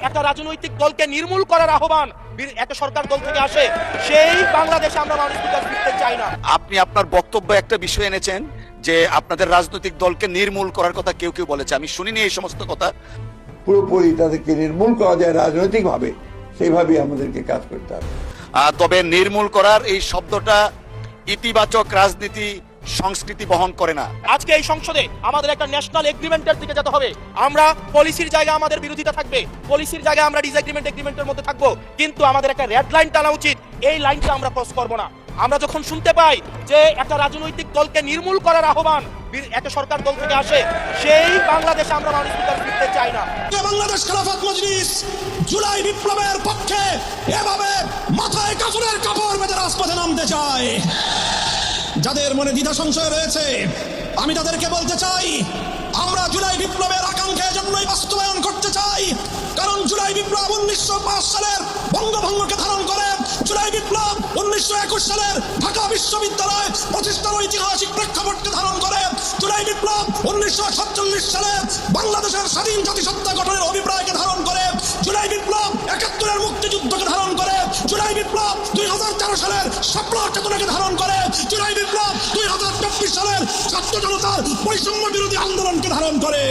একটা রাজনৈতিক দলকে নির্মূল করার আহ্বান একটা সরকার দল থেকে আসে, সেই বাংলাদেশে আমরা মানুষ ফিরতে চাই না। আপনি আপনার বক্তব্য একটা বিষয় এনেছেন যে আপনাদের রাজনৈতিক দলকে নির্মূল করার কথা কেউ কেউ বলেছে, আমি শুনিনি এই সমস্ত কথা। পুরোপুরি তাদেরকে নির্মূল করা যায় রাজনৈতিকভাবে, সেইভাবেই আমাদেরকে কাজ করতে হবে। তবে নির্মূল করার এই শব্দটা ইতিবাচক রাজনীতি সংস্কৃতি বহন করে না। আজকে এই সংসদে আমাদের একটা ন্যাশনাল এগ্রিমেন্টের দিকে যেতে হবে। আমরা পলিসির জায়গায় আমাদের বিরোধিতা থাকবে, পলিসির জায়গায় আমরা এগ্রিমেন্টের মধ্যে থাকবো, কিন্তু আমাদের একটা রেড লাইন টানা উচিত। এই লাইনটা আমরা ক্রস করব না। আমরা যখন শুনতে পাই যে একটা রাজনৈতিক দলকে নির্মূল করার আহ্বান একটা সরকার দল থেকে আসে, সেই বাংলাদেশে আমরা মানুষ ফিরতে চাই না। বাংলাদেশ খেলাফত মজলিস জুলাই বিপ্লবের পক্ষে এভাবে মাথায় কাপড়ের কাপড় বেঁধে রাজপথে নামতে চায়। যাদের মনে দ্বিধা সংশয় রয়েছে, আমি তাদেরকে বলতে চাই, আমরা জুলাই বিপ্লবের আকাঙ্ক্ষার জন্যই বাস্তবায়ন করতে চাই। কারণ জুলাই বিপ্লব 1905 সালের বঙ্গভঙ্গকে ধারণ করে, জুলাই বিপ্লব 1921 সালের ঢাকা বিশ্ববিদ্যালয় প্রতিষ্ঠার ঐতিহাসিক প্রেক্ষাপটকে ধারণ করে, জুলাই বিপ্লব 1947 সালে বাংলাদেশের স্বাধীন জাতিসত্তা গঠনের অভিপ্রায়কে ধারণ করে, জুলাই বিপ্লব 71-এর মুক্তিযুদ্ধকে ধারণ করে, জুলাই বিপ্লব 2004 সালের শাপলা চেতনাকে ধারণ করে, জুলাই বিপ্লব 2024 সালের ছাত্র জনতার বৈষম্য বিরোধী আন্দোলনকে ধারণ করে।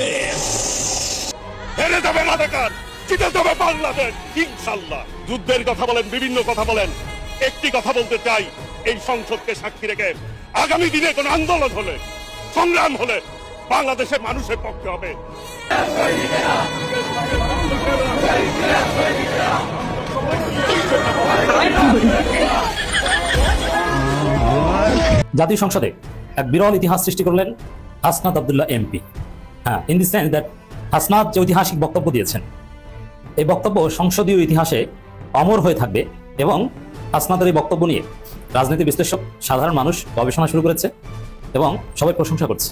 হেরে যাবে রাজাকার, জিতে যাবে বাংলাদেশ ইনশাআল্লাহ। যুদ্ধের কথা বলেন, বিভিন্ন কথা বলেন, একটি কথা বলতে চাই, এই সংসদকে সাক্ষী রেখে আগামী দিনে কোন আন্দোলন হলে, সংগ্রাম হলে বাংলাদেশের মানুষের পক্ষে হবে। জাতীয় সংসদে এক বিরল ইতিহাস সৃষ্টি করলেন হাসনাত আব্দুল্লাহ এমপি। হ্যাঁ, in the sense that Hasnat যে ঐতিহাসিক বক্তব্য দিয়েছেন, এই বক্তব্য সংসদীয় ইতিহাসে অমর হয়ে থাকবে এবং হাসনাতের এই বক্তব্য নিয়ে রাজনীতি বিশ্লেষক, সাধারণ মানুষ গবেষণা শুরু করেছে এবং সবাই প্রশংসা করছে।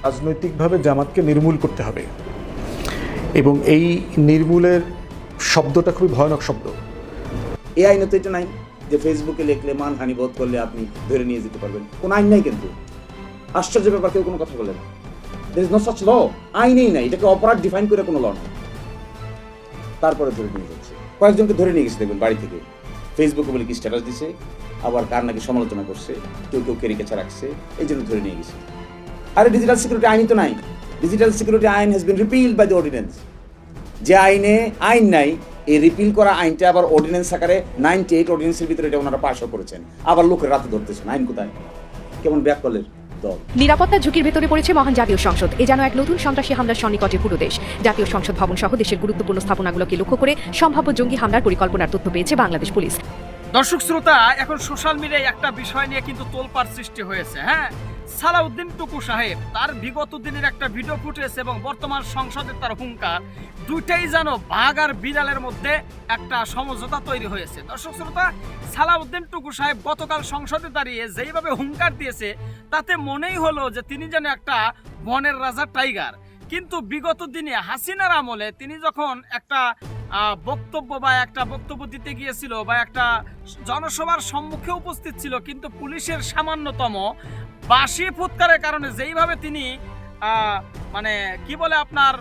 রাজনৈতিকভাবে জামাতকে নির্মূল করতে হবে এবং এই নির্মূলের শব্দটা খুবই ভয়ানক শব্দ। এই আইনে তো এটা নাই যে ফেসবুকে লিখলে মানহানি বোধ করলে আপনি ধরে নিয়ে যেতে পারবেন, কোন আইন নাই। কিন্তু আশ্চর্য ব্যাপার, কেউ কোনো কথা বলেন, there is no such law, আইনেই নাই। এটাকে অপরাধ ডিফাইন করে কোনো ল নাই, তারপরে ধরে নিয়ে যাচ্ছে। কয়েকজনকে ধরে নিয়ে গেছে দেখবেন বাড়ি থেকে, ফেসবুকে বলে কি স্ট্যাটাস দিছে, আবার কার নাকি সমালোচনা করছে, কেউ কেউ ক্যারিকেচার রাখছে, এই জন্য ধরে নিয়ে গেছে। আরে ডিজিটাল সিকিউরিটি আইন তো নাই। ডিজিটাল সিকিউরিটি আইন has been repealed by the ordinance. যে আইনে আইন নাই, এই রিপিল করা আইনটা আবার অর্ডিন্যান্স আকারে 98 অর্ডিন্যান্সের ভিতরে এটা ওনারা পাশও করেছেন, আবার লোকের রাতে ধরতেছেন। আইন কোথায়? কেমন ব্যাককলের দল। নিরাপত্তা ঝুঁকির ভেতরে পড়েছে মহান জাতীয় সংসদ। এ যেন এক নতুন সন্ত্রাসী হামলার সন্নিকটে পুরো দেশ। জাতীয় সংসদ ভবন সহ দেশের গুরুত্বপূর্ণ স্থাপনাগুলোকে লক্ষ্য করে সম্ভাব্য জঙ্গি হামলার পরিকল্পনার তথ্য পেয়েছে বাংলাদেশ পুলিশ। দর্শক শ্রোতা, এখন সোশ্যাল মিডিয়ায় একটা বিষয় নিয়ে কিন্তু তোলপাড় সৃষ্টি হয়েছে। হ্যাঁ, সালাউদ্দিন টুকু সাহেব তার বিগত দিনের একটা ভিডিও ফুটেজ এবং বর্তমান সংসদের তার হুঙ্কার, দুইটাই যেন বাঘ আর বিড়ালের মধ্যে একটা সমঝোতা তৈরি হয়েছে। দর্শক শ্রোতা, সালাউদ্দিন টুকু সাহেব গতকাল সংসদে দাঁড়িয়ে যেইভাবে হুঙ্কার দিয়েছে, তাতে মনেই হলো যে তিনি যেন একটা বনের রাজা টাইগার। কিন্তু বিগত দিনে হাসিনার আমলে তিনি যখন একটা বক্তব্য দিতে গিয়েছিল বা একটা জনসভার সম্মুখে উপস্থিত ছিল, কিন্তু পুলিশের সামান্যতম বাঁশি ফুৎকারের কারণে যেইভাবে তিনি মানে কি বলে আপনার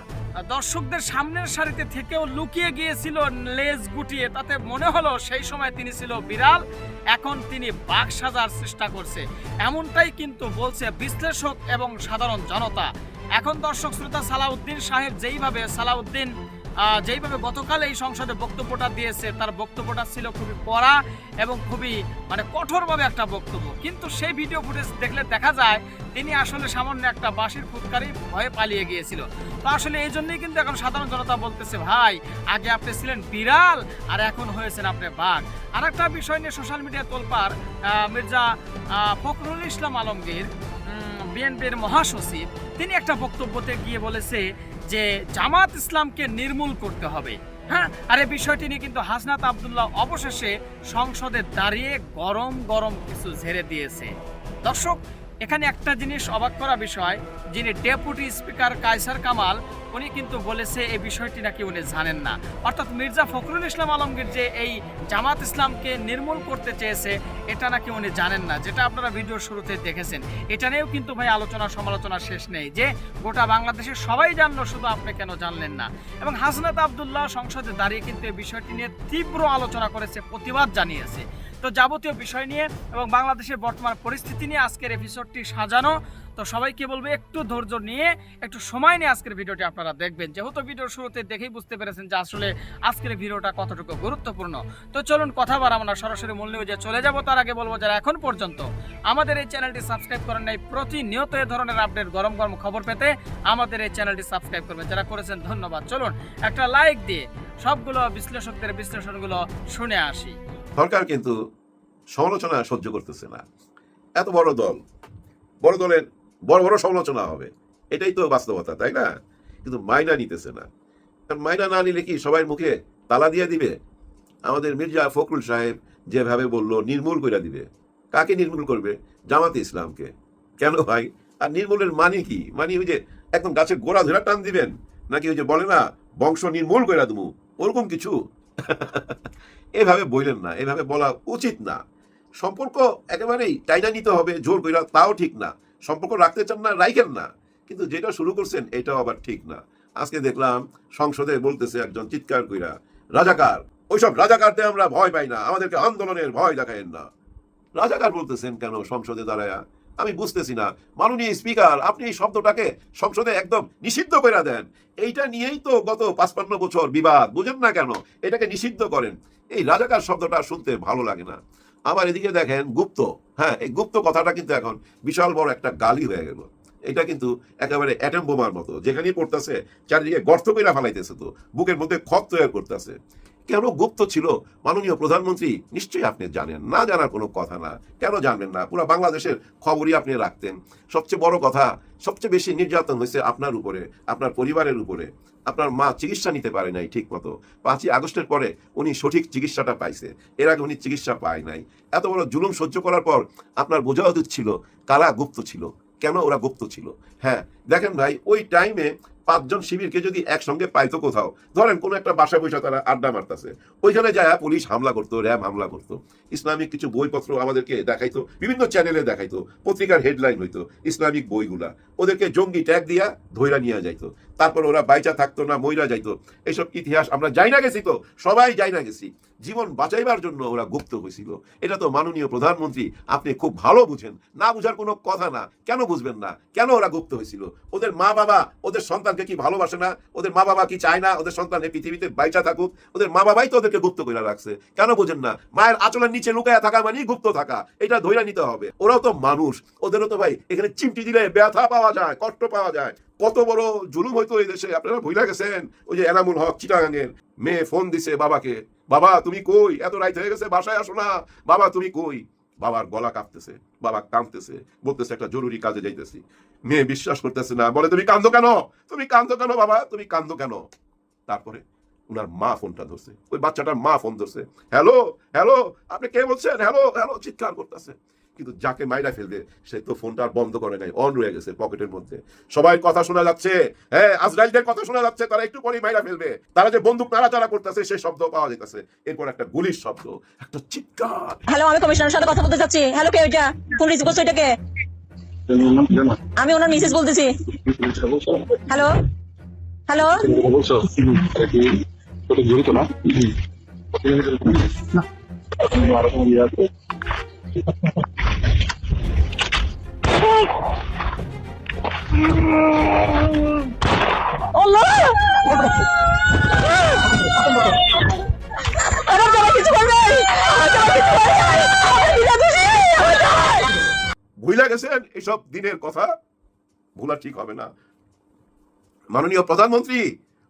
দর্শকদের সামনের সারিতে থেকেও লুকিয়ে গিয়েছিল লেজ গুটিয়ে, তাতে মনে হলো সেই সময় তিনি ছিল বিড়াল, এখন তিনি বাঘ সাজার চেষ্টা করছে। এমনটাই কিন্তু বলছে বিশ্লেষক এবং সাধারণ জনতা। এখন দর্শক শ্রোতা, সালাউদ্দিন সাহেব যেইভাবে গতকাল এই সংসদে বক্তব্যটা দিয়েছে, তার বক্তব্যটা ছিল খুবই কড়া এবং খুবই কঠোরভাবে একটা বক্তব্য। কিন্তু সেই ভিডিও ফুটেজ দেখলে দেখা যায় তিনি আসলে সামান্য একটা বাঁশির ফুৎকারই ভয়ে পালিয়ে গিয়েছিল। তো আসলে এই জন্যই কিন্তু এখন সাধারণ জনতা বলতেছে, ভাই আগে আপনি ছিলেন বিড়াল আর এখন হয়েছেন আপনি বাঘ। আর একটা বিষয় নিয়ে সোশ্যাল মিডিয়া তোলপাড়, মির্জা ফখরুল ইসলাম আলমগীর, বিএনপির মহাসচিব, তিনি একটা বক্তব্যতে গিয়ে বলেছে যে জামাত ইসলামকে নির্মূল করতে হবে। হ্যাঁ, আর এই বিষয়টি নিয়ে কিন্তু হাসনাত আব্দুল্লাহ অবশেষে সংসদে দাঁড়িয়ে গরম গরম কিছু ঝেড়ে দিয়েছে। দর্শক, এখানে একটা জিনিস অবাক করা বিষয়, যিনি ডেপুটি স্পিকার কায়সার কামাল উনি কিন্তু বলেছে এই বিষয়টি নাকি উনি জানেন না। অর্থাৎ মির্জা ফখরুল ইসলাম আলমগীর যে এই জামাত ইসলামকে নির্মূল করতে চেয়েছে এটা নাকি উনি জানেন না, যেটা আপনারা ভিডিওর শুরুতে দেখেছেন। এটা নিয়েও কিন্তু ভাই আলোচনা সমালোচনা শেষ নেই, যে গোটা বাংলাদেশের সবাই জানলো, শুধু আপনি কেন জানলেন না। এবং হাসনাত আব্দুল্লাহ সংসদে দাঁড়িয়ে কিন্তু এই বিষয়টি নিয়ে তীব্র আলোচনা করেছে, প্রতিবাদ জানিয়েছে। তো যাবতীয় বিষয় নিয়ে এবং বাংলাদেশের বর্তমান পরিস্থিতি নিয়ে আজকের এপিসোডটি সাজানো। তো সবাইকে বলবো একটু ধৈর্য নিয়ে, একটু সময় নিয়ে আজকের ভিডিওটি আপনারা দেখবেন, যেহেতু ভিডিওর শুরুতে দেখেই বুঝতে পেরেছেন যে আসলে আজকের ভিডিওটা কতটুকু গুরুত্বপূর্ণ। তো চলুন কথা বাড়াবো না, সরাসরি মূল নিউজে চলে যাব। তার আগে বলবো, যারা এখন পর্যন্ত আমাদের এই চ্যানেলটি সাবস্ক্রাইব করেন নাই, প্রতিনিয়ত এ ধরনের আপডেট গরম গরম খবর পেতে আমাদের এই চ্যানেলটি সাবস্ক্রাইব করবেন। যারা করেছেন ধন্যবাদ। চলুন একটা লাইক দিয়ে সবগুলো বিশ্লেষকদের বিশ্লেষণগুলো শুনে আসি। সরকার কিন্তু সমালোচনা সহ্য করতেছে না। এত বড় দল, বড় দলের বড় বড় সমালোচনা হবে, এটাই তো বাস্তবতা, তাই না? কিন্তু মাইনা নিতেছে না। মাইনা না নিলে কি সবাই মুখে তালা দিয়ে দিবে? আমাদের মির্জা ফখরুল সাহেব যেভাবে বললো নির্মূল করে দিবে। কাকে নির্মূল করবে? জামাতে ইসলামকে। কেন ভাই? আর নির্মূলের মানে কি? মানে ওই যে একদম গাছের গোড়া ধরে টান দিবেন, নাকি ওই যে বলে না বংশ নির্মূল করে দেবো, ওরকম কিছু? এভাবে বললেন না, এভাবে বলা উচিত না। সম্পর্ক একেবারেই টাইনা নিতে হবে জোর কইরা, তাও ঠিক না। সম্পর্ক রাখতে চান না, রাইখেন না, কিন্তু যেটা শুরু করছেন এটাও আবার ঠিক না। আজকে দেখলাম সংসদে বলতেছে একজন চিৎকার কইরা, রাজাকার, ওইসব রাজাকারতে আমরা ভয় পাই না, আমাদেরকে আন্দোলনের ভয় দেখায়েন না। রাজাকার বলতেছেন কেন সংসদে দাঁড়ায়া? আমি বুঝতেছি না। মাননীয় স্পিকার, আপনি এই শব্দটাকে সংসদে একদম নিষিদ্ধ করে দেন। এইটা নিয়েই তো গত 55 বছর বিবাদ, বুঝেন না কেন? এটাকে নিষিদ্ধ করেন। এই রাজাকার শব্দটা শুনতে ভালো লাগে না। আবার এদিকে দেখেন গুপ্ত, হ্যাঁ, এই গুপ্ত কথাটা কিন্তু এখন বিশাল বড় একটা গালি হয়ে গেল। এটা কিন্তু একেবারে অ্যাটম বোমার মতো, যেখানেই পড়তেছে চারিদিকে গর্ত কইরা ফেলাইতেছে, তো বুকের মধ্যে ক্ষত তৈরি করতেছে। কেন গুপ্ত ছিল? মাননীয় প্রধানমন্ত্রী নিশ্চয়ই আপনি জানেন, না জানার কোনো কথা না। কেন জানবেন না? পুরো বাংলাদেশের খবরই আপনি রাখতেন। সবচেয়ে বড় কথা, সবচেয়ে বেশি নির্যাতন হয়েছে আপনার উপরে, আপনার পরিবারের উপরে। আপনার মা চিকিৎসা নিতে পারে নাই ঠিক মতো। 5ই আগস্টের পরে উনি সঠিক চিকিৎসাটা পাইছে, এর আগে উনি চিকিৎসা পায় নাই। এত বড় জুলুম সহ্য করার পর আপনার বোঝা উচিত ছিল কারা গুপ্ত ছিল, কেন ওরা গুপ্ত ছিল। হ্যাঁ দেখেন ভাই, ওই টাইমে 5 জন শিবিরকে যদি একসঙ্গে পাইতো কোথাও, ধরেন কোনো একটা বাসায় বসে তারা আড্ডা মারতেছে, ওইখানে যায় পুলিশ হামলা করতো, র্যাব হামলা করতো, ইসলামিক কিছু বইপত্র আমাদেরকে দেখাইতো, বিভিন্ন চ্যানেলে দেখাইতো, পত্রিকার হেডলাইন হইতো ইসলামিক বইগুলা, ওদেরকে জঙ্গি ট্যাগ দিয়া ধইরা নিয়ে যাইতো, তারপর ওরা বাইচা থাকতো না, মইরা যাইতো। এইসব ইতিহাস আমরা যাই না গেছি, তো সবাই যাই না গেছি। জীবন বাঁচাইবার জন্য ওরা গুপ্ত হয়েছিল। এটা তো মাননীয় প্রধানমন্ত্রী আপনি খুব ভালো বুঝেন, না বুঝার কোনো কথা না। কেন বুঝবেন না? কেন ওরা গুপ্ত হয়েছিল? ওদের মা বাবা ওদের সন্তানকে কি ভালোবাসে না? ওদের মা বাবা কি চায় না ওদের সন্তান এই পৃথিবীতে বাইচা থাকুক? ওদের মা বাবাই তো ওদেরকে গুপ্ত করে রাখছে। কেন বোঝেন না? মায়ের আঁচলের নিচে লুকায়া থাকা মানে গুপ্ত থাকা, এটা ধইরা নিতে হবে। ওরাও তো মানুষ, ওদেরও তো ভাই এখানে চিমটি দিলে ব্যথা পাওয়া যায়, কষ্ট পাওয়া যায়। কত বড় জুলুম হইতো এই দেশে, আপনারা ভুলে গেছেন? ওই যে এনামুল হক চিটাগাঙ্গের মেয়ে ফোন দিছে বাবাকে, বাবা তুমি কই, এত রাত হয়ে গেছে, বাসায় আসো না, বাবা তুমি কই? বাবার গলা কাঁপতেছে, বাবা কাঁদতেছে, বলতেছে একটা জরুরি কাজে যাইতেছি। মেয়ে বিশ্বাস করতেছে না, বলে তুমি কান্দো কেন, তুমি কান্দো কেন বাবা, তুমি কান্দো কেন? তারপরে উনার মা ফোনটা ধরছে, ওই বাচ্চাটার মা ফোন ধরছে, হ্যালো হ্যালো আপনি কে বলছেন, হ্যালো হ্যালো চিৎকার করতেছে। কিন্তু যাকে মাইরা ফেলবে সে তো ফোনটা আর বন্ধ করে নাই, অন রয়ে গেছে পকেটের মধ্যে। সবাই কথা শোনা যাচ্ছে, হ্যাঁ আজরাইলদের কথা শোনা যাচ্ছে, তারা একটু পরেই মাইরা ফেলবে। তারা যে বন্দুক নাড়াচাড়া করতেছে সেই শব্দ পাওয়া যাইতেছে, এরপর একটা গুলির শব্দ, একটা চিৎকার। হ্যালো, আমি কমিশনারের সাথে কথা বলতে চাচ্ছি। হ্যালো, কে ওইটা? ফোন রিসিভ করছো এটাকে? আমি ওনার মিসেস বলতেছি। হ্যালো হ্যালো, ভুলে গেছেন এসব দিনের কথা? ভুলা ঠিক হবে না। মাননীয় প্রধানমন্ত্রী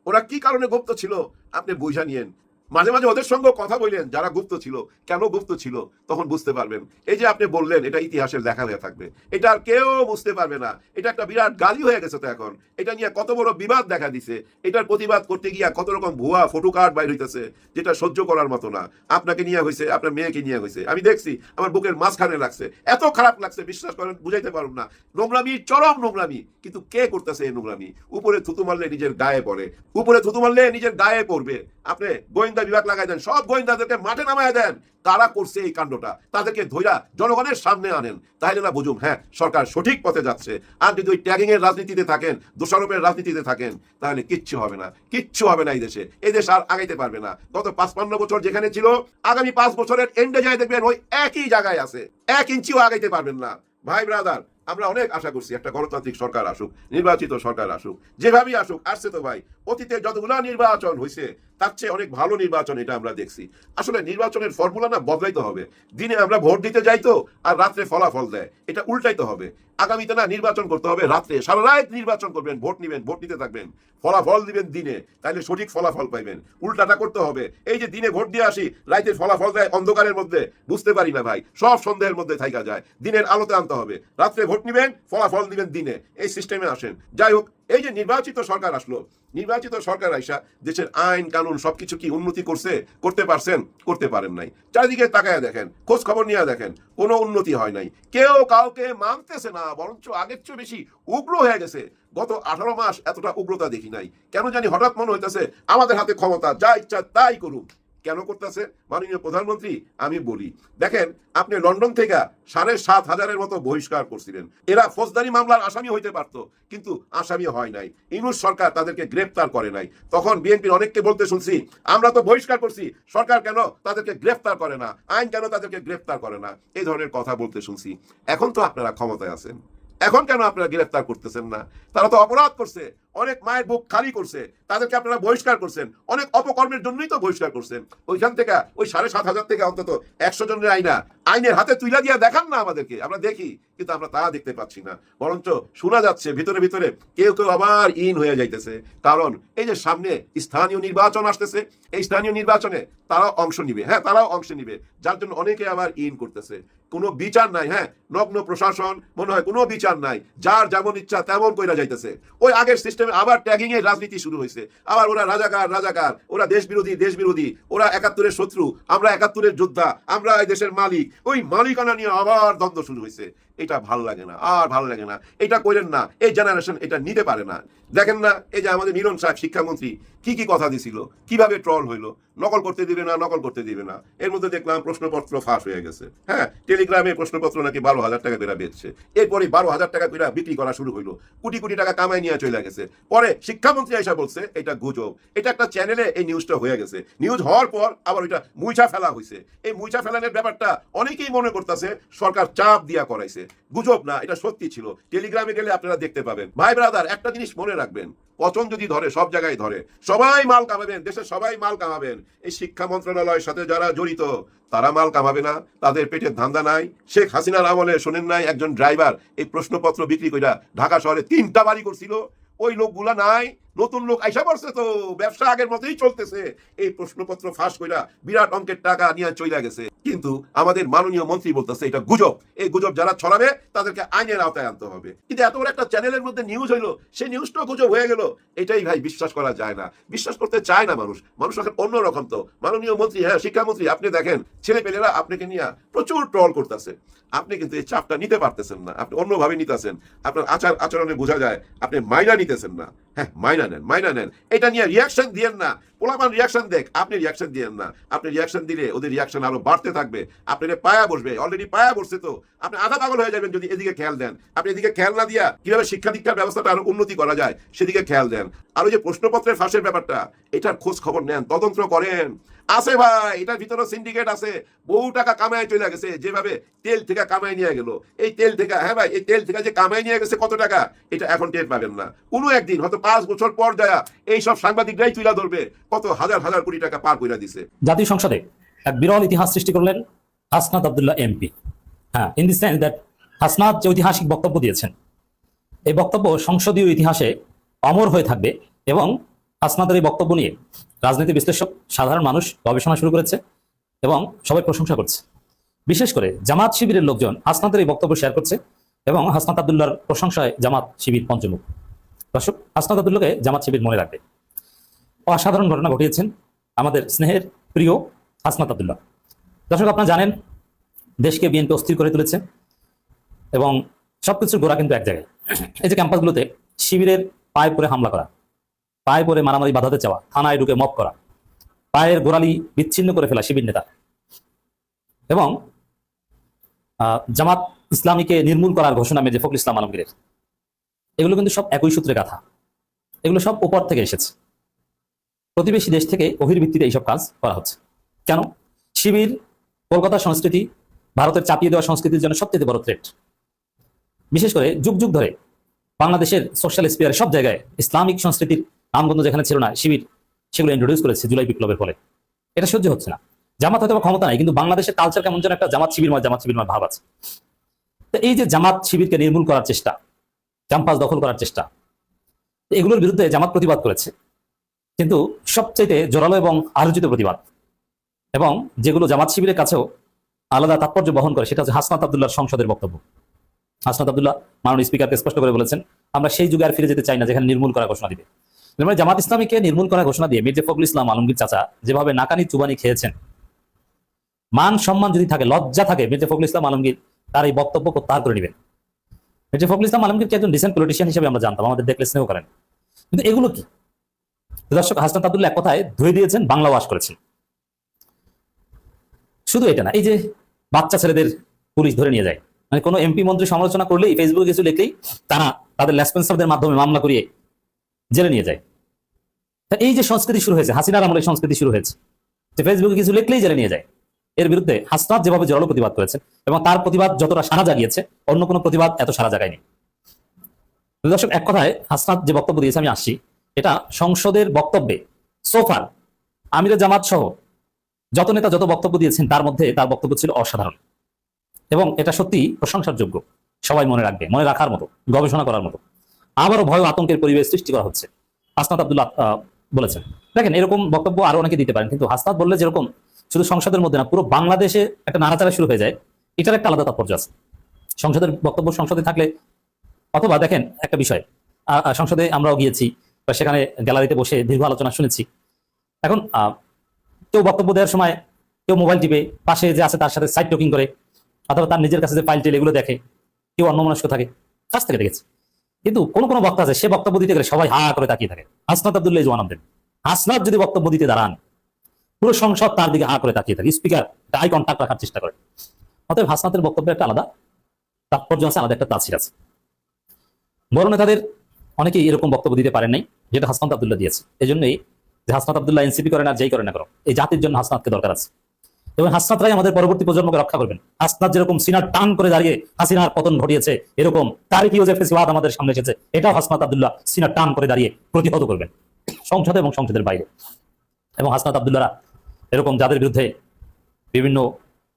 ওরা কি কারণে গুপ্ত ছিল আপনি বুঝা নিয়েন। মাঝে মাঝে ওদের সঙ্গে কথা বললেন যারা গুপ্ত ছিল, কেন গুপ্ত ছিল তখন বুঝতে পারবেন। এই যে আপনি বললেন এটা ইতিহাসের লেখা হয়ে থাকবে, এটা আর কেউ বুঝতে পারবে না। এটা একটা বিরাট গালি হয়ে গেছে। তো এখন এটা নিয়ে কত বড় বিবাদ দেখা দিছে, এটার প্রতিবাদ করতে গিয়া কত রকম ভুয়া ফটো কার্ড বাইর হইতেছে, যেটা সহ্য করার মতো না। আপনাকে নিয়ে হয়েছে, আপনার মেয়েকে নিয়ে হয়েছে, আমি দেখছি, আমার বুকের মাঝখানে লাগছে, এত খারাপ লাগছে বিশ্বাস করেন, বুঝাইতে পারুন না। নোংরামি, চরম নোংরামি। কিন্তু কে করতেছে এই নোংরামি? উপরে থুতু মারলে নিজের গায়ে পড়ে, উপরে থুতু মারলে নিজের গায়ে পড়বে। আপনি গোয়েন্দা বিভাগ লাগাই দেন, সব গোয়েন্দাদেরকে মাঠে নামায় দেন, কারা করছে এই কাণ্ডটা তাদেরকে ধইরা জনগণের সামনে আনেন, তাহলে না বুঝুম হ্যাঁ সরকার সঠিক পথে যাচ্ছে। আর যদি ওই ট্যাগিং এর রাজনীতিতে থাকেন, দোষারোপের রাজনীতিতে থাকেন, তাহলে কিচ্ছু হবে না, কিচ্ছু হবে না। এই দেশ আর আগাইতে পারবে না। গত ৫৫ বছর যেখানে ছিল, আগামী ৫ বছরের এন্ডে যায় দেখবেন ওই একই জায়গায় আছে, ১ ইঞ্চিও আগাইতে পারবেন না। ভাই ব্রাদার, আমরা অনেক আশা করছি একটা গণতান্ত্রিক সরকার আসুক, নির্বাচিত সরকার আসুক, যেভাবেই আসুক। আসছে তো ভাই, অতীতে যতগুলো নির্বাচন হয়েছে তার চেয়ে অনেক ভালো নির্বাচন এটা আমরা দেখছি। আসলে নির্বাচনের ফর্মুলা না বদলাইতে হবে। দিনে আমরা ভোট দিতে যাই তো, আর রাত্রে ফলাফল দেয়, এটা উল্টাইতে হবে। আগামীতে না নির্বাচন করতে হবে রাত্রে, সারা রাত নির্বাচন করবেন, ভোট নিবেন, ভোট নিতে থাকবেন, ফলাফল দিবেন দিনে, তাহলে সঠিক ফলাফল পাইবেন। উল্টাটা করতে হবে। এই যে দিনে ভোট দিয়ে আসি, রাতের ফলাফল দেয় অন্ধকারের মধ্যে, বুঝতে পারি না ভাই, সব সন্দেহের মধ্যে থাইকা যায়। দিনের আলোতে আনতে হবে, রাত্রে ভোট নিবেন, ফলাফল দিবেন দিনে, এই সিস্টেমে আসেন। যাই হোক, এই যে নির্বাচিত সরকার আসলো, নির্বাচিত সরকার আইসা দেশের আইন কানুন সবকিছু কি উন্নতি করছে? করতে পারছেন? করতে পারেন নাই। চারিদিকে তাকায় দেখেন, খোঁজ খবর নিয়ে দেখেন, কোনো উন্নতি হয় নাই। কেউ কাউকে মানতেছে না, বরঞ্চ আগের চেয়ে বেশি উগ্র হয়ে গেছে। গত 18 মাস এতটা উগ্রতা দেখি নাই। কেন জানি হঠাৎ মনে হইতেছে আমাদের হাতে ক্ষমতা, যা ইচ্ছা তাই করুক। কেন করতেছে মাননীয় প্রধানমন্ত্রী? আমি বলি, দেখেন, আপনি লন্ডন থেকে ৭,৫০০ মতো বহিষ্কার করছিলেন। এরা ফৌজদারি মামলার আসামি হইতে পারত, কিন্তু আসামি হয় নাই। ইউনূস সরকার তাদেরকে গ্রেফতার করে নাই। তখন বিএনপির অনেককে বলতে শুনছি, আমরা তো বহিষ্কার করছি, সরকার কেন তাদেরকে গ্রেফতার করে না, আইন কেন তাদেরকে গ্রেফতার করে না, এই ধরনের কথা বলতে শুনছি। এখন তো আপনারা ক্ষমতায় আছেন, এখন কেন আপনারা গ্রেফতার করতেছেন না? তারা তো অপরাধ করছে, অনেক মায়ের বুক খালি করছে, তাদেরকে আপনারা বহিষ্কার করছেন, অনেক অপকর্মের জন্যই তো বহিষ্কার করছেন। ওইখান থেকে ওই ৭,৫০০ থেকে অন্তত ১০০ জনের আইনের হাতে তুইলা দিয়া দেখান না আমাদেরকে, আমরা দেখি, কিন্তু আমরা তা দেখতে পাচ্ছি না। বরঞ্চ শোনা যাচ্ছে ভিতরে ভিতরে কেউ কেউ আবার ইন হয়ে যাইতেছে। কারণ এই যে সামনে স্থানীয় নির্বাচন আসতেছে, এই স্থানীয় নির্বাচনে তারাও অংশ নিবে, হ্যাঁ তারাও অংশ নিবে, যার জন্য অনেকে আবার ইন করতেছে। কোনো বিচার নাই, হ্যাঁ নগ্ন প্রশাসন, মনে হয় কোনো বিচার নাই, যার যেমন ইচ্ছা তেমন কইরা যাইতেছে। ওই আগের সিস্টেমে আবার ট্যাগিং এর রাজনীতি শুরু হয়েছে। আবার ওরা রাজাকার, ওরা দেশ বিরোধী, ওরা ৭১-এর শত্রু, আমরা ৭১-এর যোদ্ধা, আমরা এই দেশের মালিক। ওই মালিকানা নিয়ে আবার দ্বন্দ্ব শুরু হয়েছে। এটা ভালো লাগে না, আর ভালো লাগে না। এটা কইলেন না, এই জেনারেশন এটা নিতে পারে না। দেখেন না, এই যে আমাদের মিলন সাহেব শিক্ষামন্ত্রী কি কি কথা দিছিল, কিভাবে ট্রল হইলো, নকল করতে দিবে না। এর মধ্যে দেখলাম প্রশ্নপত্র ফাঁস হয়ে গেছে। হ্যাঁ, টেলিগ্রামে প্রশ্নপত্র নাকি ১২,০০০ টাকা করে বেচছে। এরপরে ১২,০০০ টাকা করে বিক্রি করা শুরু হইলো, কোটি কোটি টাকা কামাই নিয়ে চলে গেছে। পরে শিক্ষামন্ত্রী এসে বলছে এটা গুজব। এটা একটা চ্যানেলে এই নিউজটা হয়ে গেছে। নিউজ হওয়ার পর আবার ওইটা মুইছা ফেলা হয়েছে। এই মুইছা ফেলানোর ব্যাপারটা অনেকেই মনে করতেছে সরকার চাপ দিয়া করাইছে। গুজব না, এটা সত্যি ছিল। টেলিগ্রামে গেলে আপনারা দেখতে পাবেন। ভাই ব্রাদার, একটা জিনিস মনে রাখবেন, পচন যদি ধরে সব জায়গায় ধরে, সবাই মাল কামাবেন, দেশের সবাই মাল কামাবেন। এই শিক্ষা মন্ত্রণালয়ের সাথে যারা জড়িত তারা মাল কামাবে না, তাদের পেটের ধান্দা নাই। শেখ হাসিনার আমলে শোনেন নাই, একজন ড্রাইভার এই প্রশ্নপত্র বিক্রি কইরা ঢাকা শহরে ৩টা বাড়ি করছিল। ওই লোকগুলা নাই, নতুন লোক আইসা পড়ছে, তো ব্যবসা আগের মতোই চলতেছে। এই প্রশ্নপত্র ফাঁস কইরা বিরাট অঙ্কের টাকা নিয়ে চলে গেছে। কিন্তু আমাদের মাননীয় মন্ত্রী বলতেছে এটা গুজব। এই গুজব যারা ছড়াবে তাদেরকে আইনের আওতায় আনতে হবে। কিন্তু এত বড় একটা চ্যানেলের মধ্যে নিউজ হইলো, সেই নিউজটাও গুজব হয়ে গেল। এটাই ভাই বিশ্বাস করা যায় না, বিশ্বাস করতে চায় না মানুষ এখন অন্যরকম। তো মাননীয় মন্ত্রী, হ্যাঁ শিক্ষামন্ত্রী, আপনি দেখেন ছেলেপেলেরা আপনাকে নিয়ে প্রচুর ট্রল করতেছে। আপনি কিন্তু এই চাপটা নিতে পারতেছেন না, আপনি অন্যভাবে নিতেছেন। আপনার আচরণে বোঝা যায় আপনি মাইনা নিতেছেন না। হ্যাঁ, মাইনা নেন। এটা নিয়ে রিয়াকশন দিয়েন না। পোলাপান রিয়াকশন দেখ, আপনি রিয়াকশন দিয়েন না। আপনি রিয়াকশন দিলে ওদের রিয়াকশন আরো বাড়তে থাকবে। আপনার পায়া বসবে, অলরেডি পায়া বসছে। তো আপনি আধা পাগল হয়ে যাবেন যদি এদিকে খেয়াল দেন। আপনি এদিকে খেয়াল না দিয়া কিভাবে শিক্ষা দীক্ষার ব্যবস্থাটা আরো উন্নতি করা যায় সেদিকে খেয়াল দেন। আর ওই যে প্রশ্নপত্রের ফাঁসের ব্যাপারটা, এটার খোঁজ খবর নেন, তদন্ত করেন। আছে ভাই, এটার ভিতরে সিন্ডিকেট আছে, বহু টাকা কামায় চলে গেছে। যেভাবে তেল থেকে কামাই নিয়ে গেল, এই তেল থেকে, হ্যাঁ ভাই, এই তেল থেকে যে কামাই নিয়ে গেছে কত টাকা, এটা এখন টের পাবেন না। কোনো একদিন হয়তো 5 বছর পর যায় এইসব সাংবাদিকরাই তুলে ধরবে কত হাজার কোটি টাকা পার করে দিছে। জাতীয় সংসদে এক বিরল ইতিহাস সৃষ্টি করলেন হাসনাত আব্দুল্লাহ এমপি। হ্যাঁ, in the sense that Hasnat যে ঐতিহাসিক বক্তব্য দিয়েছেন, এই বক্তব্য সংসদীয় ইতিহাসে অমর হয়ে থাকবে এবং হাসনাতের এই বক্তব্য নিয়ে রাজনীতি বিশ্লেষক, সাধারণ মানুষ গবেষণা শুরু করেছে এবং সবাই প্রশংসা করছে। বিশেষ করে জামাত শিবিরের লোকজন হাসনাতের এই বক্তব্য শেয়ার করছে এবং হাসনাত আব্দুল্লাহর প্রশংসায় জামাত শিবির পঞ্চমুখ। দর্শক, হাসনাত আব্দুল্লাহকে জামাত শিবির মনে রাখবে। অসাধারণ ঘটনা ঘটিয়েছেন আমাদের স্নেহের প্রিয় হাসনাত আব্দুল্লাহ। দর্শক, আপনারা জানেন দেশকে বিএনপি অস্থির করে তুলেছে এবং সবকিছুর গোড়া কিন্তু এক জায়গায়। এই যে ক্যাম্পাসগুলোতে শিবিরের পায়ে পরে হামলা করা, পায়ে পরে মারামারি বাধাতে চাওয়া, থানায় ঢুকে মব করা, পায়ের গোড়ালি বিচ্ছিন্ন করে ফেলা শিবির নেতা এবং জামাত ইসলামীকে নির্মূল করার ঘোষণা মির্জা ফখরুল ইসলাম আলমগীরের, এগুলো কিন্তু সব একই সূত্রে গাথা। এগুলো সব উপর থেকে এসেছে, প্রতিবেশী দেশ থেকে অহির ভিত্তিতে এইসব কাজ করা হচ্ছে। কেন? শিবির কলকাতার সংস্কৃতি, ভারতের চাপিয়ে দেওয়া সংস্কৃতির জন্য সবচেয়ে বড় থ্রেট। বিশেষ করে যুগ যুগ ধরে বাংলাদেশের সোশ্যাল স্পিয়ারে সব জায়গায় ইসলামিক সংস্কৃতির নামগন্ধ যেখানে ছিল না, শিবির সেগুলো ইন্ট্রোডিউস করেছে জুলাই বিপ্লবের ফলে। এটা সহ্য হচ্ছে না। জামাত হয়তো ক্ষমতা নাই, কিন্তু বাংলাদেশের কালচার কেমন যেন একটা জামাত শিবিরময় ভাব আছে। তো এই যে জামাত শিবিরকে নির্মূল করার চেষ্টা, ক্যাম্পাস দখল করার চেষ্টা, এগুলোর বিরুদ্ধে জামাত প্রতিবাদ করেছে, কিন্তু সবচেয়ে জোরালো এবং আলোচিত প্রতিবাদ এবং যেগুলো জামাত শিবিরের কাছেও আলাদা তাৎপর্য বহন করে, সেটা হচ্ছে হাসনাত আব্দুল্লাহর সংসদের বক্তব্য। হাসনাত আব্দুল্লাহ মাননীয় স্পিকারকে স্পষ্ট করে বলেছেন, আমরা সেই যুগে আর ফিরে যেতে চাই না যেখানে নির্মূল করার ঘোষণা দিবে। মানে জামাত ইসলামীকে নির্মূল করার ঘোষণা দিয়ে মির্জা ফখরুল ইসলাম আলমগীর চাচা যেভাবে নাকানি চুবানি খেয়েছেন, মান সম্মান যদি থাকে, লজ্জা থাকে, মির্জা ফখরুল ইসলাম আলমগীর তার এই বক্তব্য প্রত্যাহার করে নেবেন। মির্জা ফখরুল ইসলাম আলমগীরকে একজন ডিসেন্ট পলিটিশিয়ান হিসেবে আমরা জানতাম, আমাদের দেখলে স্নেহ করেন, কিন্তু এগুলো কি? দর্শক, হাসনাত আব্দুল্লাহ এক কথায় ধুয়ে দিয়েছেন, বাংলা ওয়াশ করেছেন। শুধু এটা না, এই যে বাচ্চা ছেলেদের পুলিশ ধরে নিয়ে যায়, মানে কোনো এমপি মন্ত্রী সমালোচনা করলেই, ফেসবুকে কিছু লিখলেই তারা তাদের লেসপেন্সারদের মাধ্যমে মামলা করিয়ে জেলে নিয়ে যায়। তা এই যে সংস্কৃতি শুরু হয়েছে, হাসিনার আমলে সংস্কৃতি শুরু হয়েছে যে ফেসবুকে কিছু লিখলেই জেলে নিয়ে যায়, এর বিরুদ্ধে হাসনাত যেভাবে জোরালো প্রতিবাদ করেছেন এবং তার প্রতিবাদ যতটা সাড়া জাগিয়েছে, অন্য কোনো প্রতিবাদ এত সাড়া জাগায়নি। দর্শক, এক কথায় হাসনাত যে বক্তব্য দিয়েছে, আমি আসছি, এটা সংসদের বক্তব্যে সোফার আমিরে জামাত সহ যত নেতা যত বক্তব্য দিয়েছেন, তার মধ্যে তার বক্তব্য ছিল অসাধারণ এবং এটা সত্যি প্রশংসার যোগ্য। সবাই মনে রাখবে, মনে রাখার মতো, গবেষণা করার মতো। আবারও ভয় আতঙ্কের পরিবেশ সৃষ্টি করা হচ্ছে, হাসনাত আব্দুল্লাহ বলেছেন। দেখেন, এরকম বক্তব্য আরো অনেকে দিতে পারেন, কিন্তু হাসনাত বললে যেরকম শুধু সংসদের মধ্যে না, পুরো বাংলাদেশে একটা নাড়াচাড়া শুরু হয়ে যায়, এটার একটা আলাদা তাৎপর্য আছে। সংসদের বক্তব্য সংসদে থাকলে, অথবা দেখেন একটা বিষয়, সংসদে আমরাও গিয়েছি বা সেখানে গ্যালারিতে বসে দীর্ঘ আলোচনা শুনেছি। এখন কেউ বক্তব্য দেওয়ার সময় কেউ মোবাইল টিপে, পাশে যে আছে তার সাথে সাইড টকিং করে, অথবা তার নিজের কাছে যে ফাইল টেল এগুলো দেখে, কেউ অন্যমনস্ক থাকে, কাছ থেকে দেখেছি। কিন্তু কোন কোন বক্তা আছে, সে বক্তব্য দিতে গেলে সবাই হা করে তাকিয়ে থাকে। হাসনাত আব্দুল্লাহ জওয়ান দেন, হাসনাত যদি বক্তব্য দিতে দাঁড়ান, পুরো সংসদ তার দিকে হা করে তাকিয়ে থাকে, স্পিকার আই কন্টাক্ট রাখার চেষ্টা করে। অতএব হাসনাতের বক্তব্যের একটা আলাদা তাৎপর্য আছে, আলাদা একটা তাসির আছে। বড় নেতাদের অনেকেই এরকম বক্তব্য দিতে পারেন নাই, যেটা হাসনাত আব্দুল্লাহ দিয়েছে। এই জন্যই যে হাসনাত আব্দুল্লাহ এনসিপি করেন আর যেই করে না করো, এই জাতির জন্য হাসনাতকে দরকার আছে এবং হাসনাতরাই আমাদের পরবর্তী প্রজন্মকে রক্ষা করবেন। হাসনাত যেরকম সিনার টান করে দাঁড়িয়ে হাসিনার পতন ঘটিয়েছে, এরকম তারিক ইউসুফের ফেসিবাদ আমাদের সামনে এসেছে, এটাও হাসনাত আব্দুল্লাহ সিনার টান করে দাঁড়িয়ে প্রতিহত করবেন সংসদে এবং সংসদের বাইরে। এবং হাসনাত আব্দুল্লাহরা এরকম যাদের বিরুদ্ধে বিভিন্ন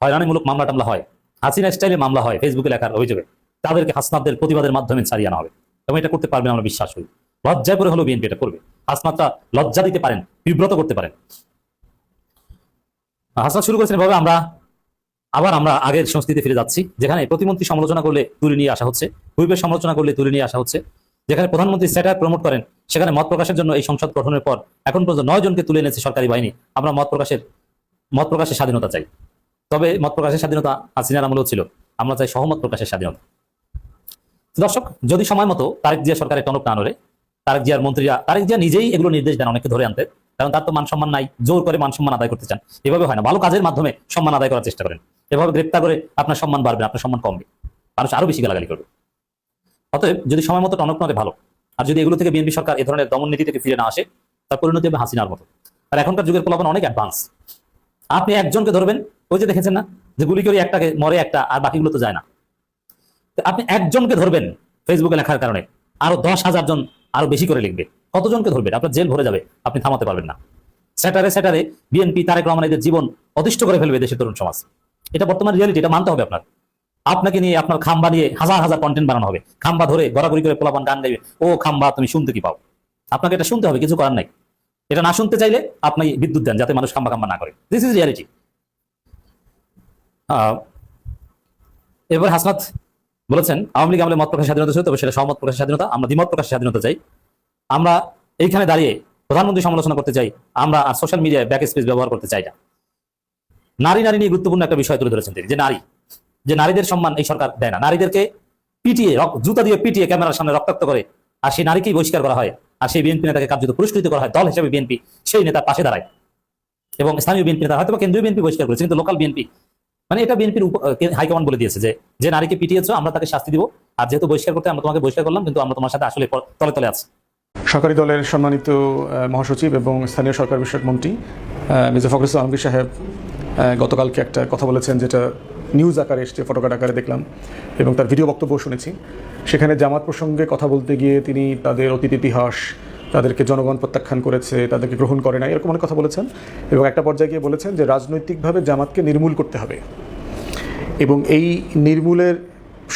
হয়রানিমূলক মামলা টামলা হয়, হাসিনা স্টাইলে মামলা হয়, ফেসবুকে লেখার অভিযোগে, তাদেরকে হাসনাতদের প্রতিবাদের মাধ্যমে ছাড়িয়ে আনা হবে এবং এটা করতে পারবেন আমরা বিশ্বাস করি। লজ্জায় করে হলেও বিএনপি এটা করবে। হাসনাতরা লজ্জা দিতে পারেন, বিব্রত করতে পারেন। হাসনাত শুরু করেছেন এভাবে, আমরা আগের সংস্কৃতিতে ফিরে যাচ্ছি, যেখানে প্রতিমন্ত্রী সমালোচনা করলে তুলে নিয়ে আসা হচ্ছে, হুইপের সমালোচনা করলে তুলে নিয়ে আসা হচ্ছে, যেখানে প্রধানমন্ত্রী স্যাটায়ার প্রমোট করেন, সেখানে মত প্রকাশের জন্য এই সংসদ গঠনের পর এখন পর্যন্ত 9 জনকে তুলে এনেছে সরকারি বাহিনী। আমরা মত প্রকাশের স্বাধীনতা চাই, তবে মত প্রকাশের স্বাধীনতা হাসিনার আমলেও ছিল, আমরা চাই সহমত প্রকাশের স্বাধীনতা। দর্শক, যদি সময় মতো তারেক জিয়া সরকারের টনক না নড়ে, তারেক জিয়ার মন্ত্রীরা, তারেক জিয়া নিজেই এগুলো নির্দেশ দেন অনেককে ধরে আনতে, কারণ তার তো মান সম্মান নাই, জোর করে মান সম্মান আদায় করতে চান। এভাবে হয় না, ভালো কাজের মাধ্যমে সম্মান আদায় করার চেষ্টা করেন। এভাবে গ্রেপ্তার করে আপনার সম্মান বাড়বে, আপনার সম্মান কমবে, মানুষ আরো বেশি গালাগালি করবে। অতএব যদি সময় মতো টনক নড়ে ভালো, আর যদি এগুলো থেকে বিএনপি সরকার এ ধরনের দমন নীতি থেকে ফিরে না আসে, তার পরিণতি হবে হাসিনার মতো। আর এখনকার যুগের পোলাপান অনেক অ্যাডভান্স। আপনি একজনকে ধরবেন, ওই যে দেখেছেন না যে গুলি করে একটাকে মরে একটা, আর বাকিগুলো তো যায় না। আপনি একজনকে ধরবেন ফেসবুকে লেখার কারণে, আরো 10,000 জন আরো বেশি করে লিখবে। কতজনকে ধরবেন? আপনার জেল ভরে যাবে, আপনি থামাতে পারবেন না। স্যাটারে বিএনপি তারেক রহমান এদের জীবন অতিষ্ঠ করে ফেলবে দেশের তরুণ সমাজ। এটা বর্তমান রিয়ালিটি, এটা মানতে হবে আপনাকে নিয়ে, আপনার খাম্বা নিয়ে হাজার হাজার কন্টেন্ট বানানো হবে, খাম্বা ধরে গড়াগড়ি করে পোলাপান গান গাইবে, ও খাম্বা তুমি শুনতে কি পাও, আপনাকে এটা শুনতে হবে, কিছু করার নাই। এটা না শুনতে চাইলে আপনি বিদ্যুৎ দেন, যাতে মানুষ কাম্বা কাম্বা না করে। This is reality. এবার হাসনাত বলেছেন আওয়ামী লীগ আমলে মত প্রকাশের স্বাধীনতা ছিল, তবে সেটা সহমত প্রকাশের স্বাধীনতা, আমরা দ্বিমত প্রকাশের স্বাধীনতা চাই। আমরা এইখানে দাঁড়িয়ে প্রধানমন্ত্রী সমালোচনা করতে চাই, আমরা সোশ্যাল মিডিয়ায় ব্যাক স্পেস ব্যবহার করতে চাই না। নারী নিয়ে গুরুত্বপূর্ণ একটা বিষয় তুলে ধরেছেন তিনি, যে নারীদের সম্মান এই সরকার দেয় না। নারীদেরকে পিটিয়ে, জুতা দিয়ে পিটিয়ে ক্যামেরার সামনে রক্তাক্ত করে, আর সেই নারীকেই বহিষ্কার করা হয়, আর সেই বিএনপি নেতাকে কার্যত পুরস্কৃত করা হয়। দল হিসেবে বিএনপি সেই নেতার পাশে দাঁড়ায়, এবং স্থানীয় বিএনপি নেতা হয়তো কেন্দ্রীয় বিএনপি বহিষ্কার করেছে, কিন্তু লোকাল বিএনপি মানে এটা বিএনপির হাইকমান্ড বলে দিয়েছে যে নারীকে পিটিয়েছো আমরা তাকে শাস্তি দিব, আর যেহেতু বহিষ্কার করতে আমরা তোমাকে বহিষ্কার করলাম, কিন্তু আমরা তোমার সাথে আসলে তলে তলে আছি। সরকারি দলের সম্মানিত মহাসচিব এবং স্থানীয় সরকার বিষয়ক মন্ত্রী মির্জা ফখরুল ইসলাম আলমগীর সাহেব গতকালকে একটা কথা বলেছেন, যেটা নিউজ আকারে এসছে, ফটোকাট আকারে দেখলাম এবং তার ভিডিও বক্তব্য শুনেছি। সেখানে জামাত প্রসঙ্গে কথা বলতে গিয়ে তিনি তাদের অতীত ইতিহাস, তাদেরকে জনগণ প্রত্যাখ্যান করেছে, তাদেরকে গ্রহণ করে না, এরকম অনেক কথা বলেছেন। এবং একটা পর্যায়ে গিয়ে বলেছেন যে রাজনৈতিকভাবে জামাতকে নির্মূল করতে হবে, এবং এই নির্মূলের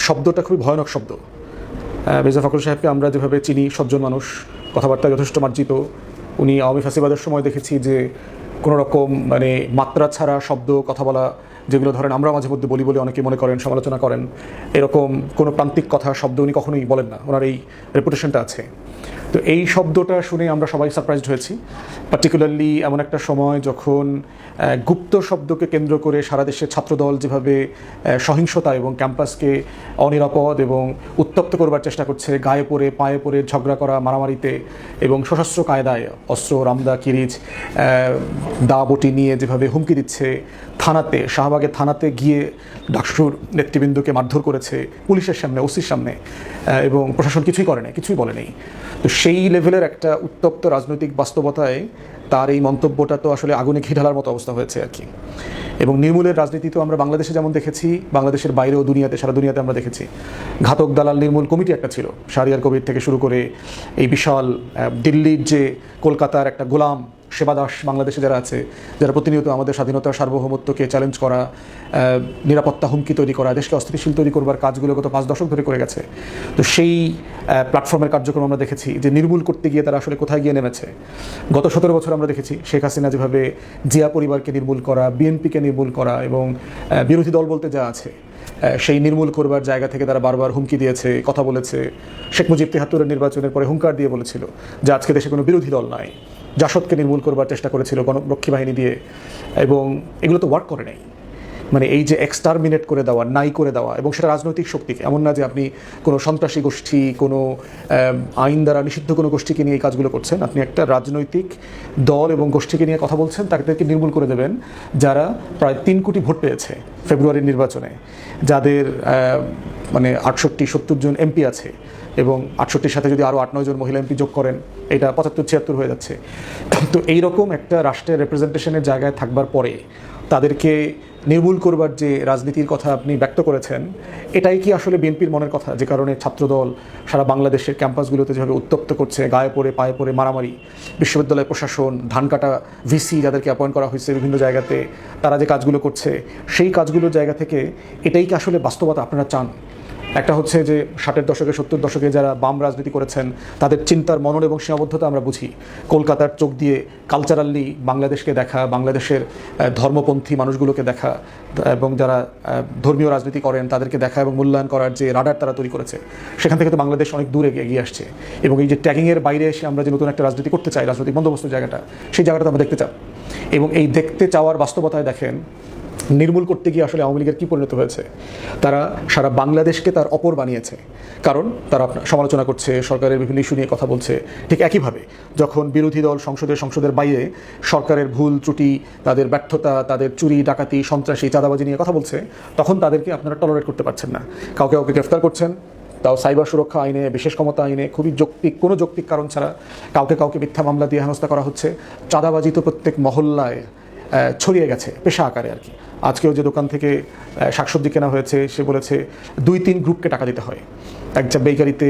শব্দটা খুবই ভয়ানক শব্দ। মির্জা ফখরুল সাহেবকে আমরা যেভাবে চিনি, সজ্জন মানুষ, কথাবার্তা যথেষ্ট মার্জিত। উনি আওয়ামী ফাঁসিবাদের সময় দেখেছি যে কোনো রকম মানে মাত্রা ছাড়া শব্দ কথা বলা, যেগুলো ধরেন আমরা মাঝে মধ্যে বলি বলে অনেকে মনে করেন, সমালোচনা করেন, এরকম কোনো প্রান্তিক কথা শব্দ উনি কখনোই বলেন না, ওনার এই রেপুটেশনটা আছে। তো এই শব্দটা শুনে আমরা সবাই সারপ্রাইজড হয়েছি, পার্টিকুলারলি এমন একটা সময় যখন গুপ্ত শব্দকে কেন্দ্র করে সারা দেশে ছাত্রদল যেভাবে সহিংসতা এবং ক্যাম্পাসকে অনিরাপদ এবং উত্তপ্ত করবার চেষ্টা করছে, গায়ে পড়ে পায়ে পড়ে ঝগড়া করা, মারামারিতে এবং সশস্ত্র কায়দায় অস্ত্র, রামদা, কিরিচ, দা বটি নিয়ে যেভাবে হুমকি দিচ্ছে, থানাতে, শাহবাগের থানাতে গিয়ে ডাকসুর নেতৃবৃন্দকে মারধর করেছে পুলিশের সামনে, ওসির সামনে, এবং প্রশাসন কিছুই করে নাই, কিছুই বলে নেই। তো সেই লেভেলের একটা উত্তপ্ত রাজনৈতিক বাস্তবতায় তার এই মন্তব্যটা তো আসলে আগুনে ঘি ঢালার মতো অবস্থা হয়েছে আর কি। এবং নির্মূলের রাজনীতি তো আমরা বাংলাদেশে যেমন দেখেছি, বাংলাদেশের বাইরেও দুনিয়াতে, সারা দুনিয়াতে আমরা দেখেছি। ঘাতক দালাল নির্মূল কমিটি একটা ছিল, শাহরিয়ার কবির থেকে শুরু করে এই বিশাল দিল্লির যে কলকাতার একটা গোলাম সেবাদাস বাংলাদেশে যারা আছে, যারা প্রতিনিয়ত আমাদের স্বাধীনতা সার্বভৌমত্বকে চ্যালেঞ্জ করা, নিরাপত্তা হুমকি তৈরি করা, দেশকে অস্থিতিশীল তৈরি করবার কাজগুলো গত 5 দশক ধরে করে গেছে। তো সেই প্ল্যাটফর্মের কার্যক্রম আমরা দেখেছি যে নির্মূল করতে গিয়ে তারা আসলে কোথায় গিয়ে নেমেছে। গত 17 বছর আমরা দেখেছি শেখ হাসিনা যেভাবে জিয়া পরিবারকে নির্মূল করা, বিএনপিকে নির্মূল করা, এবং বিরোধী দল বলতে যা আছে সেই নির্মূল করবার জায়গা থেকে তারা বারবার হুমকি দিয়েছে, কথা বলেছে। শেখ মুজিব 73-এর নির্বাচনের পরে হুঙ্কার দিয়ে বলেছিল যে আজকে দেশে কোনো বিরোধী দল নাই। জাসদকে নির্মূল করবার চেষ্টা করেছিল গণরক্ষী বাহিনী দিয়ে, এবং এগুলো তো ওয়ার্ক করে নাই। মানে এই যে এক্সটারমিনেট করে দেওয়া, নাই করে দেওয়া, এবং সেটা রাজনৈতিক শক্তিকে, এমন না যে আপনি কোনো সন্ত্রাসী গোষ্ঠী, কোনো আইন দ্বারা নিষিদ্ধ কোনো গোষ্ঠীকে নিয়ে এই কাজগুলো করছেন। আপনি একটা রাজনৈতিক দল এবং গোষ্ঠীকে নিয়ে কথা বলছেন, তাদেরকে নির্মূল করে দেবেন যারা প্রায় 3 কোটি ভোট পেয়েছে ফেব্রুয়ারির নির্বাচনে, যাদের মানে 68-70 জন এমপি আছে, এবং 68-র সাথে যদি আরও 8-9 জন মহিলা এমপি যোগ করেন, এটা 75-76 হয়ে যাচ্ছে। তো এইরকম একটা রাষ্ট্রের রিপ্রেজেন্টেশনের জায়গায় থাকবার পরে তাদেরকে নির্মূল করবার যে রাজনীতির কথা আপনি ব্যক্ত করেছেন, এটাই কি আসলে বিএনপির মনের কথা? যে কারণে ছাত্রদল সারা বাংলাদেশের ক্যাম্পাসগুলোতে যেভাবে উত্তপ্ত করছে, গায়ে পড়ে পায়ে পড়ে মারামারি, বিশ্ববিদ্যালয় প্রশাসন, ধান কাটা ভিসি যাদেরকে অ্যাপয়েন্ট করা হয়েছে বিভিন্ন জায়গাতে, তারা যে কাজগুলো করছে, সেই কাজগুলোর জায়গা থেকে এটাই কি আসলে বাস্তবতা আপনারা চান? একটা হচ্ছে যে 60-এর দশকে 70 দশকে যারা বাম রাজনীতি করেছেন, তাদের চিন্তার মনন এবং সীমাবদ্ধতা আমরা বুঝি। কলকাতার চোখ দিয়ে কালচারালি বাংলাদেশকে দেখা, বাংলাদেশের ধর্মপন্থী মানুষগুলোকে দেখা, এবং যারা ধর্মীয় রাজনীতি করেন তাদেরকে দেখা এবং মূল্যায়ন করার যে রাডার তারা তৈরি করেছে, সেখান থেকে তো বাংলাদেশ অনেক দূরে এগিয়ে আসছে। এবং এই যে ট্যাগিংয়ের বাইরে এসে আমরা যে নতুন একটা রাজনীতি করতে চাই, রাজনৈতিক বন্দোবস্তের জায়গাটা, সেই জায়গাটা আমরা দেখতে চাই। এবং এই দেখতে চাওয়ার বাস্তবতায় দেখেন নির্মূল করতে গিয়ে আসলে আওয়ামী লীগের কী পরিণত হয়েছে। তারা সারা বাংলাদেশকে তার অপর বানিয়েছে, কারণ তারা সমালোচনা করছে, সরকারের বিভিন্ন ইস্যু নিয়ে কথা বলছে। ঠিক একইভাবে যখন বিরোধী দল সংসদের বাইরে সরকারের ভুল ত্রুটি, তাদের ব্যর্থতা, তাদের চুরি ডাকাতি, সন্ত্রাসী, চাঁদাবাজি নিয়ে কথা বলছে, তখন তাদেরকে আপনারা টলারেট করতে পারছেন না। কাউকে গ্রেফতার করছেন, তাও সাইবার সুরক্ষা আইনে, বিশেষ ক্ষমতা আইনে, খুবই কোনো যৌক্তিক কারণ ছাড়া কাউকে মিথ্যা মামলা দিয়ে হেনস্থা করা হচ্ছে। চাঁদাবাজি তো প্রত্যেক মহল্লায় ছড়িয়ে গেছে পেশা আকারে আর কি। আজকেও যে দোকান থেকে শাকসবজি কেনা হয়েছে, সে বলেছে 2-3 গ্রুপকে টাকা দিতে হয়। একটা বেকারিতে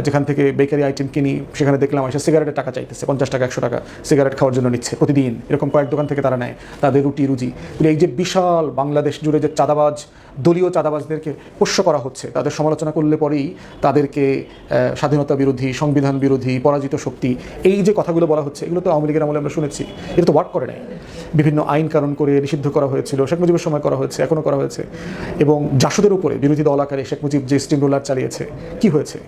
যেখান থেকে বেকারি আইটেম কিনি সেখানে দেখলাম এসে সিগারেটের টাকা চাইতেছে, 50 টাকা 100 টাকা সিগারেট খাওয়ার জন্য নিচ্ছে প্রতিদিন। এরকম কয়েক দোকান থেকে তারা নেয় তাদের রুটি রুজি। এই যে বিশাল বাংলাদেশ জুড়ে যে চাঁদাবাজ, দলীয় চাঁদাবাজদেরকে পোষ্য করা হচ্ছে, তাদের সমালোচনা করলে পরেই তাদেরকে স্বাধীনতা বিরোধী, সংবিধান বিরোধী, পরাজিত শক্তি, এই যে কথাগুলো বলা হচ্ছে, এগুলো তো আওয়ামী লীগের আমলে আমরা শুনেছি। এটা তো ওয়ার্ক করে নাই। বিভিন্ন আইন কানুন করে নিষিদ্ধ করা হয়েছিল, শেখ মুজিবের সময় করা হয়েছে, এখনও করা হয়েছে। এবং জাসদের উপরে বিরোধী দল আকারে শেখ মুজিব যে স্টিম রোলার চালিয়েছে, কি হয়েছে?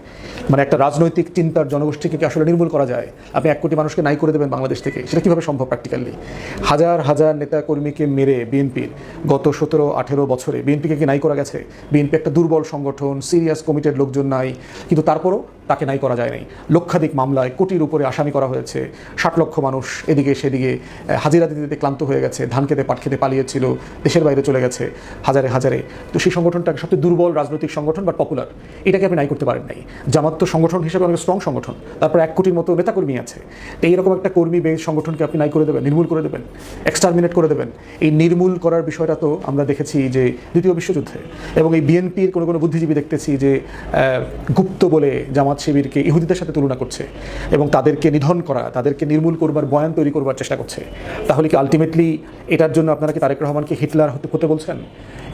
মানে একটা রাজনৈতিক চিন্তার জনগোষ্ঠীকে কি আসলে নির্মূল করা যায়? আপনি 1 কোটি মানুষকে নাই করে দেবেন বাংলাদেশ থেকে, সেটা কীভাবে সম্ভব প্র্যাকটিক্যালি? হাজার হাজার নেতা কর্মীকে মেরে বিএনপির গত 17-18 বছরে বিএনপিকে কি নাই করা গেছে? বিএনপি একটা দুর্বল সংগঠন, সিরিয়াস কমিটেড লোকজন নাই, কিন্তু তারপরও তাকে নাই করা যায় নাই। লক্ষাধিক মামলায় কোটির উপরে আসামি করা হয়েছে। 60 লক্ষ মানুষ এদিকে সেদিকে হাজিরা দিতে দিতে ক্লান্ত হয়ে গেছে, ধান খেতে পাট খেতে পালিয়েছিল, দেশের বাইরে চলে গেছে হাজারে হাজারে। তো সেই সংগঠনটাকে সবচেয়ে দুর্বল রাজনৈতিক সংগঠন বা পপুলার, এটাকে আপনি নাই করতে পারেন নাই। জামাত তো সংগঠন হিসেবে অনেক স্ট্রং সংগঠন, তারপর 1 কোটির মতো নেতাকর্মী আছে। এইরকম একটা কর্মী বেশ সংগঠনকে আপনি নাই করে দেবেন, নির্মূল করে দেবেন, এক্সটারমিনেট করে দেবেন। এই নির্মূল করার বিষয়টা তো আমরা দেখেছি যে দ্বিতীয় বিশ্বযুদ্ধে। এবং এই বিএনপির কোনো কোনো বুদ্ধিজীবী দেখতেছি যে গুপ্ত বলে জামাত শিবিরকে ইহুদিদের সাথে তুলনা করছে এবং তাদেরকে নিধন করা, তাদেরকে নির্মূল করবার বয়ান তৈরি করবার চেষ্টা করছে। তাহলে কি আলটিমেটলি এটার জন্য আপনারা কি তারেক রহমানকে হিটলার হতে বলছেন?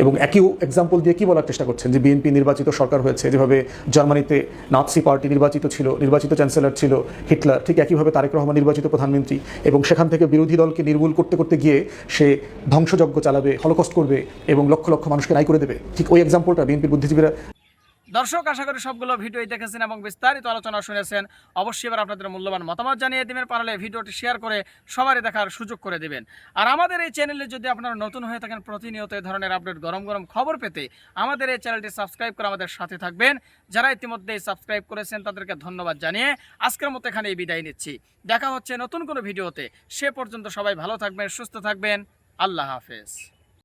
এবং একই এক্সাম্পল দিয়ে কি বলার চেষ্টা করছেন যে বিএনপি নির্বাচিত সরকার হয়েছে, যেভাবে জার্মানিতে নাৎসি পার্টি নির্বাচিত ছিল, নির্বাচিত চ্যান্সেলর ছিল হিটলার, ঠিক একইভাবে তারেক রহমান নির্বাচিত প্রধানমন্ত্রী, এবং সেখান থেকে বিরোধী দলকে নির্মূল করতে করতে গিয়ে সে ধ্বংসযজ্ঞ চালাবে, হলোকস্ট করবে এবং লক্ষ লক্ষ মানুষকে নাই করে দেবে। ঠিক ওই এক্সাম্পলটা বিএনপির বুদ্ধিজীবীরা। দর্শক, আশা করি সবগুলো ভিডিওই দেখেছেন এবং বিস্তারিত আলোচনা শুনেছেন। অবশ্যই এবার আপনাদের মূল্যবান মতামত জানিয়ে দেবেন, পারলে ভিডিওটি শেয়ার করে সবারই দেখার সুযোগ করে দেবেন। আর আমাদের এই চ্যানেলে যদি আপনারা নতুন হয়ে থাকেন, প্রতিনিয়ত এই ধরনের আপডেট গরম গরম খবর পেতে আমাদের এই চ্যানেলটি সাবস্ক্রাইব করে আমাদের সাথে থাকবেন। যারা ইতিমধ্যেই সাবস্ক্রাইব করেছেন তাদেরকে ধন্যবাদ জানিয়ে আজকের মতো এখানেই বিদায় নিচ্ছি। দেখা হচ্ছে নতুন কোনো ভিডিওতে। সে পর্যন্ত সবাই ভালো থাকবেন, সুস্থ থাকবেন। আল্লাহ হাফেজ।